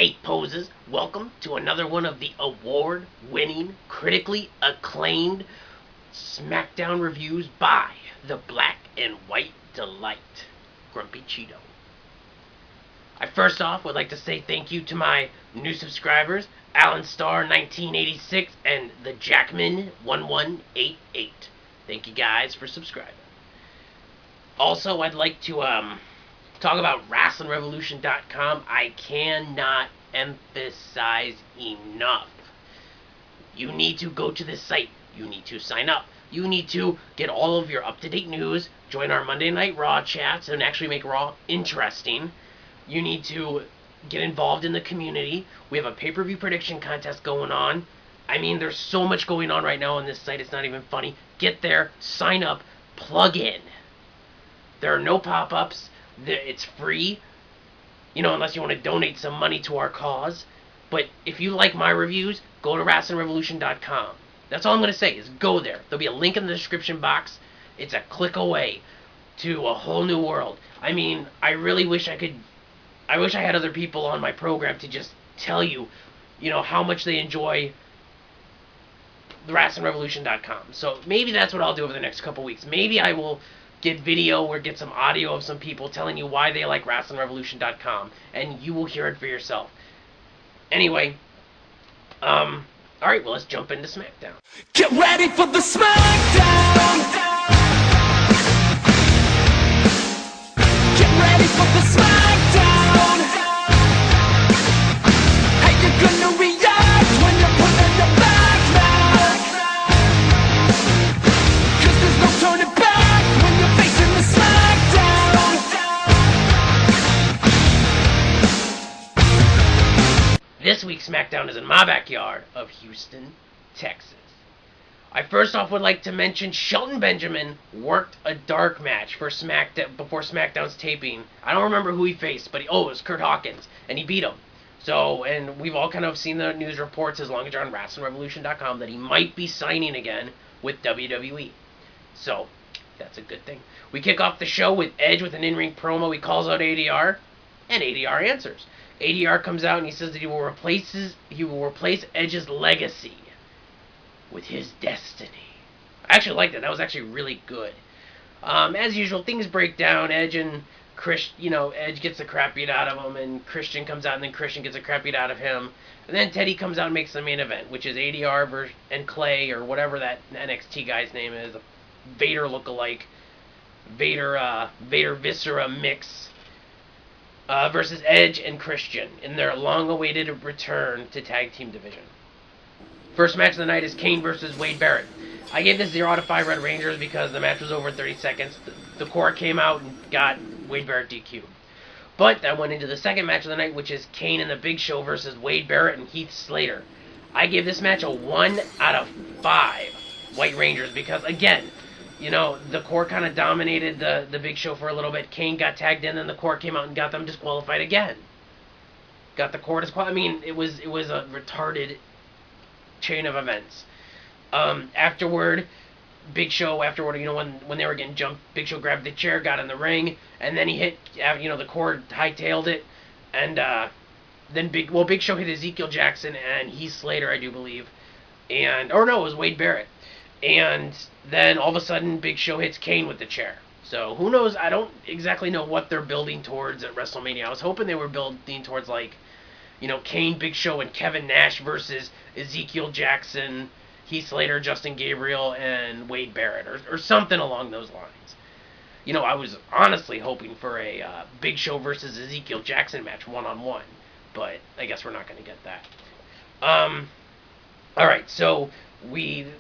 Eight Poses, welcome to another one of the award-winning, critically acclaimed Smackdown reviews by the Black and White Delight, Grumpy Cheeto. I first off would like to say thank you to my new subscribers, Alan Star 1986 and the Jackman 1188. Thank you guys for subscribing. Also, I'd like to talk about WrestlingRevolution.com. I cannot emphasize enough. You need to go to this site. You need to sign up. You need to get all of your up-to-date news, join our Monday Night Raw chats, and actually make Raw interesting. You need to get involved in the community. We have a pay-per-view prediction contest going on. I mean, there's so much going on right now on this site, it's not even funny. Get there, sign up, plug in. There are no pop-ups. It's free, unless you want to donate some money to our cause. But if you like my reviews, go to WrestlingRevolution.com. That's all I'm going to say is go there. There'll be a link in the description box. It's a click away to a whole new world. I mean, I really wish I had other people on my program to just tell you, how much they enjoy the WrestlingRevolution.com. So maybe that's what I'll do over the next couple weeks. Maybe I will get video or get some audio of some people telling you why they like WrestlingRevolution.com, and you will hear it for yourself. Anyway, alright, well, let's jump into SmackDown. Get ready for the SmackDown! Get ready for the SmackDown! Hey, you're gonna react when you're put in the back now! 'Cause there's no turning back when you're facing the SmackDown! This week's SmackDown is in my backyard of Houston, Texas. I first off would like to mention Shelton Benjamin worked a dark match for SmackDown before SmackDown's taping. I don't remember who he faced, but it was Kurt Hawkins, and he beat him. So, and we've all kind of seen the news reports, as long as you're on WrestlingRevolution.com, that he might be signing again with WWE. So, that's a good thing. We kick off the show with Edge with an in-ring promo. He calls out ADR, and ADR answers. ADR comes out and he says that he will replace Edge's legacy with his destiny. I actually liked it. That was actually really good. As usual, things break down. Edge and Edge gets the crap beat out of him, and Christian comes out, and then Christian gets the crap beat out of him. And then Teddy comes out and makes the main event, which is ADR and Clay, or whatever that NXT guy's name is, a Vader lookalike, Vader Viscera mix, versus Edge and Christian in their long-awaited return to Tag Team Division. First match of the night is Kane versus Wade Barrett. I gave this 0 out of 5 Red Rangers because the match was over in 30 seconds. The Core came out and got Wade Barrett DQ. But I went into the second match of the night, which is Kane and the Big Show versus Wade Barrett and Heath Slater. I gave this match a 1 out of 5 White Rangers because, again, the Core kind of dominated the Big Show for a little bit. Kane got tagged in, and the Core came out and got them disqualified again. Got the Core disqualified. I mean, it was a retarded chain of events. Afterward, Big Show, when they were getting jumped, Big Show grabbed the chair, got in the ring, and then he hit, the Core hightailed it, and then Big Show hit Ezekiel Jackson and Heath Slater, I do believe, it was Wade Barrett. And then all of a sudden, Big Show hits Kane with the chair. So who knows? I don't exactly know what they're building towards at WrestleMania. I was hoping they were building towards Kane, Big Show, and Kevin Nash versus Ezekiel Jackson, Heath Slater, Justin Gabriel, and Wade Barrett, or something along those lines. I was honestly hoping for a Big Show versus Ezekiel Jackson match one-on-one, but I guess we're not going to get that. Alright, so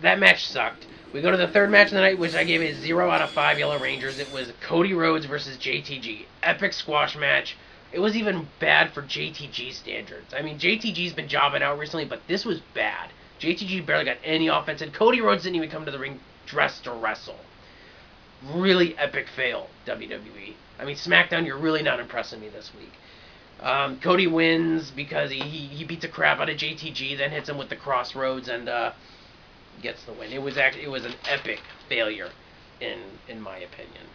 that match sucked. We go to the third match of the night, which I gave a 0 out of 5 Yellow Rangers. It was Cody Rhodes versus JTG. Epic squash match. It was even bad for JTG standards. I mean, JTG's been jobbing out recently, but this was bad. JTG barely got any offense, and Cody Rhodes didn't even come to the ring dressed to wrestle. Really epic fail, WWE. I mean, SmackDown, you're really not impressing me this week. Cody wins because he beats the crap out of JTG, then hits him with the Crossroads, and gets the win. It was an epic failure, in my opinion.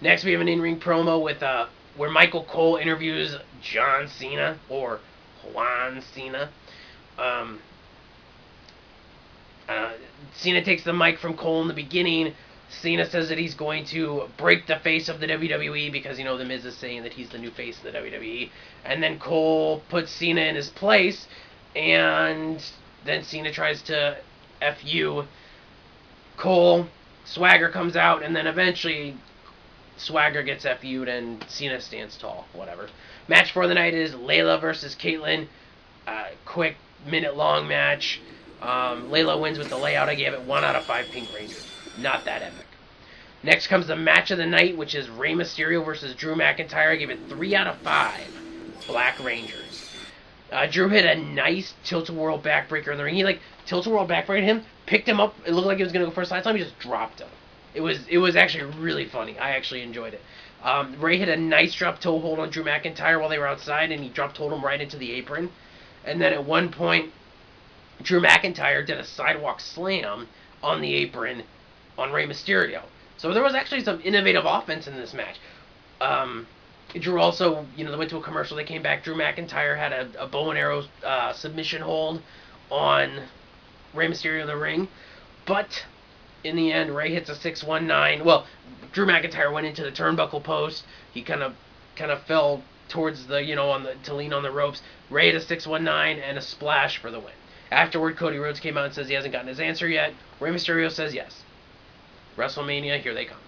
Next, we have an in-ring promo with where Michael Cole interviews John Cena, or Juan Cena. Um, Cena takes the mic from Cole in the beginning. Cena says that he's going to break the face of the WWE because, you know, The Miz is saying that he's the new face of the WWE. And then Cole puts Cena in his place, and then Cena tries to FU Cole. Swagger comes out, and then eventually Swagger gets FU'd and Cena stands tall. Whatever. Match for the night is Layla versus Caitlyn. Quick, minute-long match. Layla wins with the layout. I gave it 1 out of 5 Pink Rangers. Not that epic. Next comes the match of the night, which is Rey Mysterio versus Drew McIntyre. I gave it 3 out of 5 Black Rangers. Drew hit a nice tilt-a-whirl backbreaker in the ring. He, tilt-a-whirl backbreakered him, picked him up. It looked like he was going to go for a side slam. He just dropped him. It was actually really funny. I actually enjoyed it. Rey hit a nice drop toe hold on Drew McIntyre while they were outside, and he drop toed him right into the apron. And then at one point, Drew McIntyre did a sidewalk slam on the apron on Rey Mysterio. So there was actually some innovative offense in this match. Drew also, they went to a commercial, they came back. Drew McIntyre had a bow and arrow submission hold on Rey Mysterio in the ring. But in the end, Rey hits a 619. Well, Drew McIntyre went into the turnbuckle post. He kind of fell towards the, to lean on the ropes. Rey hit a 619 and a splash for the win. Afterward, Cody Rhodes came out and says he hasn't gotten his answer yet. Rey Mysterio says yes. WrestleMania, here they come.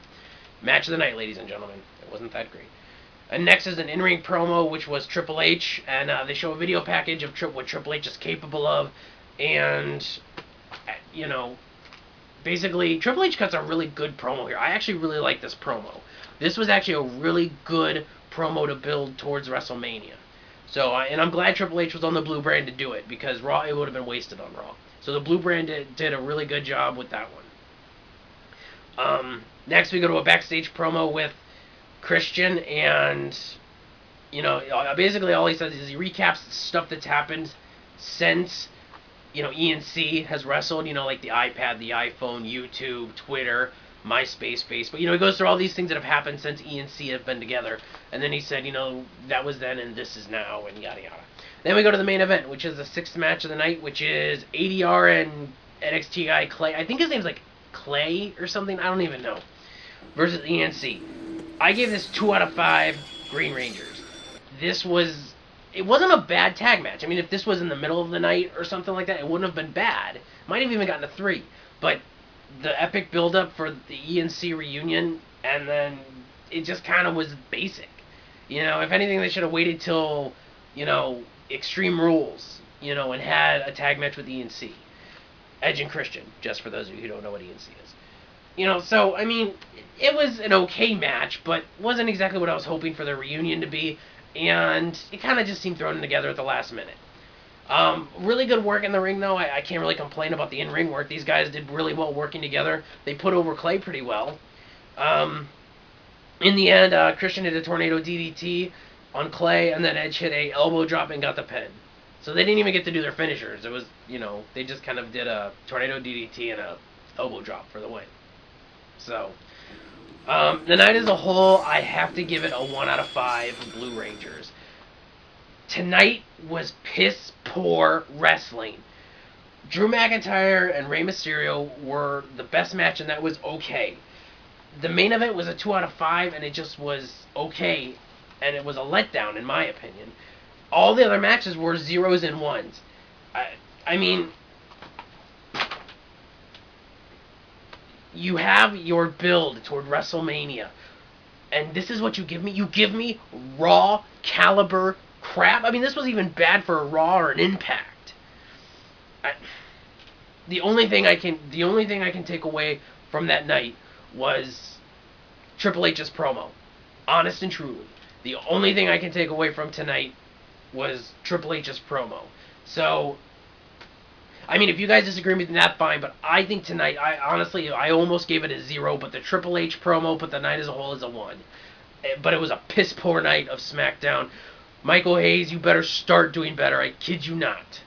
Match of the night, ladies and gentlemen. It wasn't that great. And next is an in-ring promo, which was Triple H, and they show a video package of what Triple H is capable of, and, basically, Triple H cuts a really good promo here. I actually really like this promo. This was actually a really good promo to build towards WrestleMania. So, and I'm glad Triple H was on the Blue Brand to do it, because Raw, it would have been wasted on Raw. So the Blue Brand did a really good job with that one. Next we go to a backstage promo with Christian, and, basically all he says is he recaps stuff that's happened since, ENC has wrestled, like the iPad, the iPhone, YouTube, Twitter, MySpace, Facebook. He goes through all these things that have happened since ENC have been together. And then he said, that was then and this is now, and yada yada. Then we go to the main event, which is the 6th match of the night, which is ADR and NXT guy Clay. I think his name's Clay or something. I don't even know. Versus ENC. I gave this 2 out of 5 Green Rangers. It wasn't a bad tag match. I mean, if this was in the middle of the night or something like that, it wouldn't have been bad. Might have even gotten a 3. But the epic build-up for the ENC reunion, and then it just kind of was basic. If anything, they should have waited till, Extreme Rules, and had a tag match with ENC. Edge and Christian, just for those of you who don't know what ENC is. So, I mean, it was an okay match, but wasn't exactly what I was hoping for the reunion to be, and it kind of just seemed thrown together at the last minute. Really good work in the ring, though. I can't really complain about the in-ring work. These guys did really well working together. They put over Clay pretty well. In the end, Christian hit a tornado DDT on Clay, and then Edge hit a elbow drop and got the pin. So they didn't even get to do their finishers. It was, they just kind of did a tornado DDT and a elbow drop for the win. So, the night as a whole, I have to give it a 1 out of 5 Blue Rangers. Tonight was piss poor wrestling. Drew McIntyre and Rey Mysterio were the best match, and that was okay. The main event was a 2 out of 5, and it just was okay, and it was a letdown, in my opinion. All the other matches were 0s and 1s. I mean, you have your build toward WrestleMania, and this is what you give me? You give me Raw caliber crap? I mean, this was even bad for a Raw or an Impact. The only thing I can take away from that night was Triple H's promo. Honest and truly. The only thing I can take away from tonight was Triple H's promo. So, I mean, if you guys disagree with me, that's fine, but I think tonight, I almost gave it a 0, but the Triple H promo put the night as a whole as a 1. But it was a piss poor night of SmackDown. Michael Hayes, you better start doing better. I kid you not.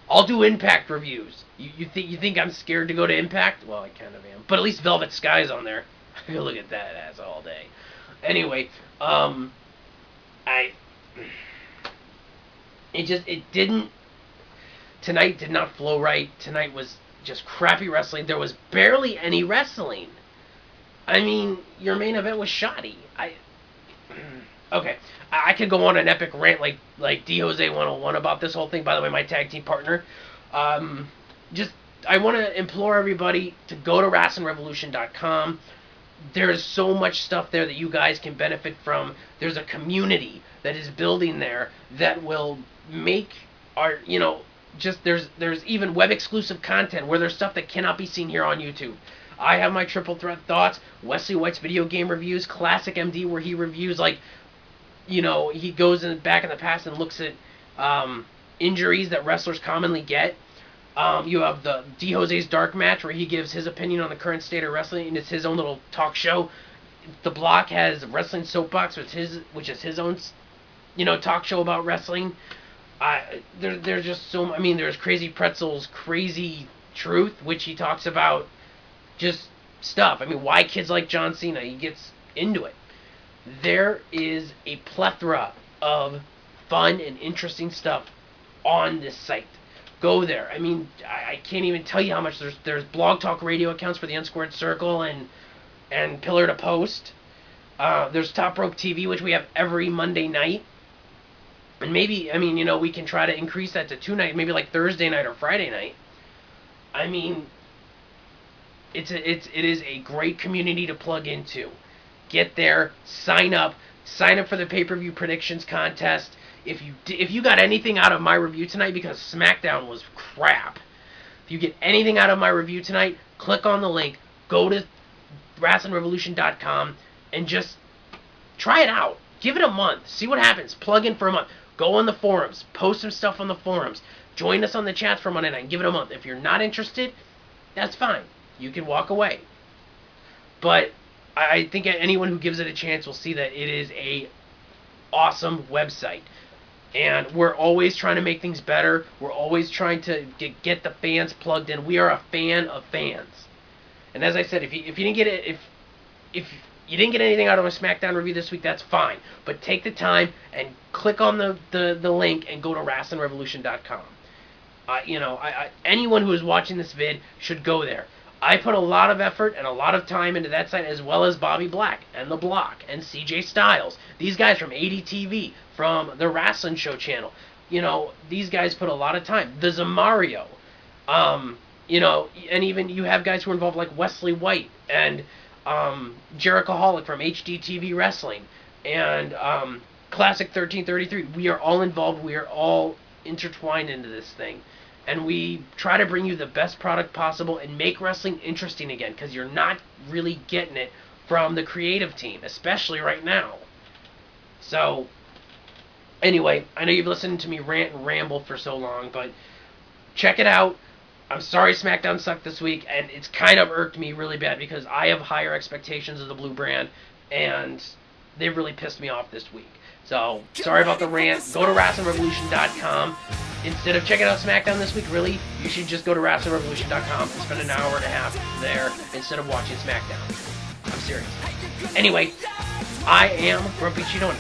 I'll do Impact reviews. You think I'm scared to go to Impact? Well, I kind of am. But at least Velvet Sky's on there. I can look at that ass all day. Anyway, it didn't. Tonight did not flow right. Tonight was just crappy wrestling. There was barely any wrestling. I mean, your main event was shoddy. Okay, I could go on an epic rant like D Jose 101 about this whole thing. By the way, my tag team partner. Just I want to implore everybody to go to WrestlingRevolution.com. There's so much stuff there that you guys can benefit from. There's a community that is building there that will make our, just there's even web exclusive content where there's stuff that cannot be seen here on YouTube. I have my Triple Threat thoughts, Wesley White's video game reviews, Classic MD where he reviews he goes back in the past and looks at injuries that wrestlers commonly get. You have the D Jose's Dark Match where he gives his opinion on the current state of wrestling, and it's his own little talk show. The Block has Wrestling Soapbox, which is his own, talk show about wrestling. There's just so. I mean, there's Crazy Pretzel's Crazy Truth, which he talks about just stuff. I mean, why kids like John Cena? He gets into it. There is a plethora of fun and interesting stuff on this site. Go there. I mean, I can't even tell you how much there's Blog Talk Radio accounts for the Unsquared Circle and Pillar to Post. There's Top Rope TV, which we have every Monday night. And maybe, we can try to increase that to 2 nights, maybe like Thursday night or Friday night. I mean, it is a great community to plug into. Get there, sign up for the pay-per-view predictions contest. If you got anything out of my review tonight, because SmackDown was crap, if you get anything out of my review tonight, click on the link, go to WrestlingRevolution.com, and just try it out. Give it a month. See what happens. Plug in for a month. Go on the forums. Post some stuff on the forums. Join us on the chats for Monday night and give it a month. If you're not interested, that's fine. You can walk away. But I think anyone who gives it a chance will see that it is a awesome website. And we're always trying to make things better. We're always trying to get the fans plugged in. We are a fan of fans. And as I said, if you didn't get it, if you didn't get anything out of a SmackDown review this week, that's fine. But take the time and click on the link and go to WrestlingRevolution.com. Anyone who is watching this vid should go there. I put a lot of effort and a lot of time into that site, as well as Bobby Black and The Block and CJ Styles. These guys from ADTV, from the Wrestling Show channel. These guys put a lot of time. The Zamario. And even you have guys who are involved like Wesley White and Jerichoholic from HDTV Wrestling and Classic 1333. We are all involved. We are all intertwined into this thing. And we try to bring you the best product possible and make wrestling interesting again, because you're not really getting it from the creative team, especially right now. So, anyway, I know you've listened to me rant and ramble for so long, but check it out. I'm sorry SmackDown sucked this week, and it's kind of irked me really bad because I have higher expectations of the Blue brand, and they really pissed me off this week. So, sorry about the rant. Go to WrestlingRevolution.com. Instead of checking out SmackDown this week, really, you should just go to WrestlingRevolution.com and spend an hour and a half there instead of watching SmackDown. I'm serious. Anyway, I am Grumpy Cheeto, and